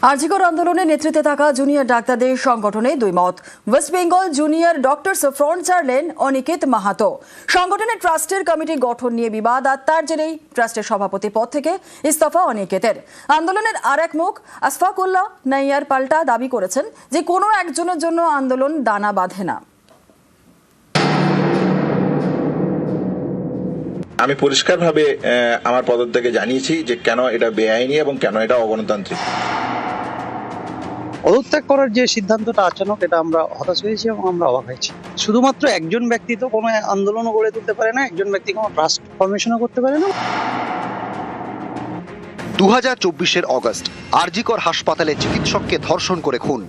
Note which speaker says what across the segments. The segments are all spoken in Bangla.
Speaker 1: আরজিকর আন্দোলনে নেতৃত্বে থাকা জুনিয়র ডাক্তারদের সংগঠনে দুই মত। West Bengal junior doctors front ছাড়লেন অনিকেত মাহাতো। সংগঠনের ট্রাস্টের কমিটি গঠন নিয়ে বিবাদ, আর তার জেরেই ট্রাস্টের সভাপতি পদ থেকে ইস্তফা অনিকেতের। আন্দোলনের আর এক মুখ আশফাকুল্লাহ নাইয়ার পাল্টা দাবি করেছেন যে কোনো একজনের জন্য আন্দোলন ডানা বাঁধে না।
Speaker 2: আমি পরিষ্কারভাবে আমার পদত্যাগে জানিয়েছি যে কেন এটা বেআইনি এবং কেন এটা অগণতান্ত্রিক।
Speaker 3: পদত্যাগ করার যে সিদ্ধান্তটা আচানক, এটা আমরা হতাশ হয়েছি এবং আমরা অবাক হয়েছি। শুধুমাত্র একজন ব্যক্তি তো কোনো আন্দোলনও গড়ে তুলতে পারে না, একজন ব্যক্তি কোনো ট্রাস্ট ফরমেশনও করতে পারে না।
Speaker 4: 2024-এর অগস্ট আরজিকর হাসপাতালে চিকিৎসককে ধর্ষণ করে খুন।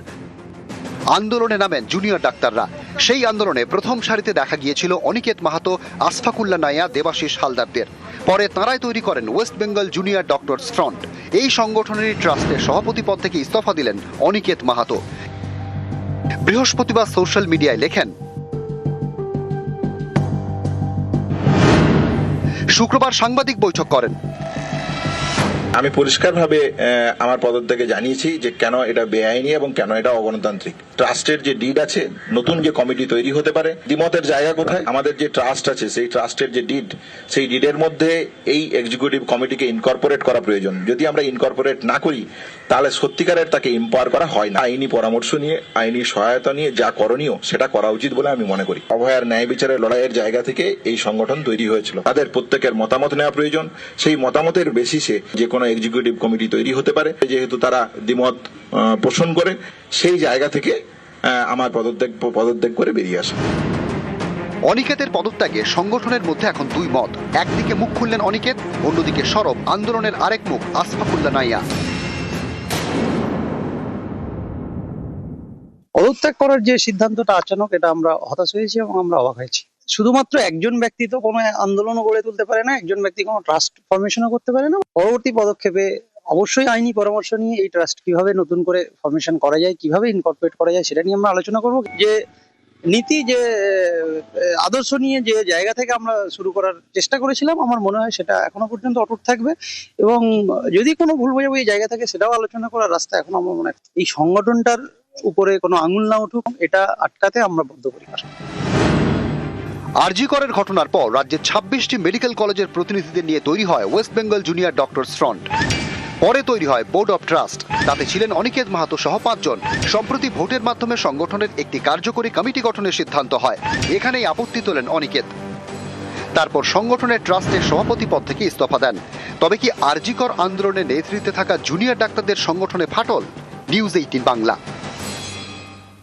Speaker 4: আন্দোলনে নামেন জুনিয়র ডাক্তাররা। সেই আন্দোলনে প্রথম সারিতে দেখা গিয়েছিল অনিকেত মাহাতো, আশফাকুল্লাহ নাইয়া, দেবাশিস হালদারদের। পরে তাঁরাই তৈরি করেন West Bengal junior doctors front. এই সংগঠনের ট্রাস্টের সভাপতি পদ থেকে ইস্তফা দিলেন অনিকেত মাহাতো। বৃহস্পতিবার সোশ্যাল মিডিয়ায় লেখেন, শুক্রবার সাংবাদিক বৈঠক করেন।
Speaker 2: আমি পরিষ্কারভাবে আমার পদত্যাগে জানিয়েছি যে কেন এটা বেআইনি এবং কেন এটা অগণতান্ত্রিক। ট্রাস্টের যে ডিড আছে, নতুন যে কমিটি তৈরি হতে পারে, দ্বিমতের জায়গা কোথায়? আমাদের যে ট্রাস্ট আছে, সেই ট্রাস্টের যে ডিড, সেই ডিডের মধ্যে এই এক্সিকিউটিভ কমিটিকে ইনকর্পোরেট করা প্রয়োজন। যদি আমরা ইনকর্পোরেট না করি তাহলে সত্যিকারের তাকে এম্পাওয়ার করা হয় না। আইনি পরামর্শ নিয়ে, আইনি সহায়তা নিয়ে যা করণীয় সেটা করা উচিত বলে আমি মনে করি। অভয়ার ন্যায় বিচারের লড়াইয়ের জায়গা থেকে এই সংগঠন তৈরি হয়েছিল। তাদের প্রত্যেকের মতামত নেওয়া প্রয়োজন। সেই মতামতের বেসিসে যে কোনো এক্সিকিউটিভ কমিটি তৈরি হতে পারে। যেহেতু তারা দ্বিমত পোষণ করে, সেই জায়গা থেকে আমার পদত্যাগ করে বেরিয়ে আসে।
Speaker 4: অনিকেতের পদত্যাগে সংগঠনের মধ্যে এখন দুই মত। একদিকে মুখ খুললেন অনিকেত, অন্যদিকে সরব আন্দোলনের আরেক মুখ আশফাকুল্লাহ নাইয়া।
Speaker 3: পদত্যাগ করার যে সিদ্ধান্তটা আচানক, এটা আমরা হতাশ হয়েছি এবং আমরা অবাক হয়েছি। শুধুমাত্র একজন ব্যক্তি তো কোনো আন্দোলনও গড়ে তুলতে পারে না, একজন ব্যক্তি কোনো ট্রাস্ট ফরমেশনও করতে পারে না। পরবর্তী পদক্ষেপে অবশ্যই আইনি পরামর্শ নিয়ে এই ট্রাস্ট কিভাবে নতুন করে ফরমেশন করা যায়, কিভাবে ইনকর্পোরেট করা যায়, সেটা নিয়ে আমরা আলোচনা করব। যে নীতি, যে আদর্শ নিয়ে যে জায়গা থেকে আমরা শুরু করার চেষ্টা করেছিলাম, আমার মনে হয় সেটা এখনো পর্যন্ত অটুট থাকবে। এবং যদি কোনো ভুল বোঝাবুঝি জায়গা থাকে, সেটাও আলোচনা করার রাস্তা এখন আমার মনে হয়। এই সংগঠনটার উপরে কোনো আঙুল না উঠুক, এটা আটকাতে আমরা বদ্ধপরিকর।
Speaker 4: আরজিকরের ঘটনার পর রাজ্যের 26টি মেডিকেল কলেজের প্রতিনিধিদের নিয়ে তৈরি হয় West Bengal junior doctors front. পরে তৈরি হয় বোর্ড অব ট্রাস্ট। তাতে ছিলেন অনিকেত মাহাতো সহ 5 জন। সম্প্রতি ভোটের মাধ্যমে সংগঠনের একটি কার্যকরী কমিটি গঠনের সিদ্ধান্ত হয়। এখানেই আপত্তি তোলেন অনিকেত। তারপর সংগঠনের ট্রাস্টের সভাপতি পদ থেকে ইস্তফা দেন। তবে কি আরজিকর আন্দোলনে নেতৃত্বে থাকা জুনিয়র ডাক্তারদের সংগঠনে ফাটল? নিউজ 18 বাংলা।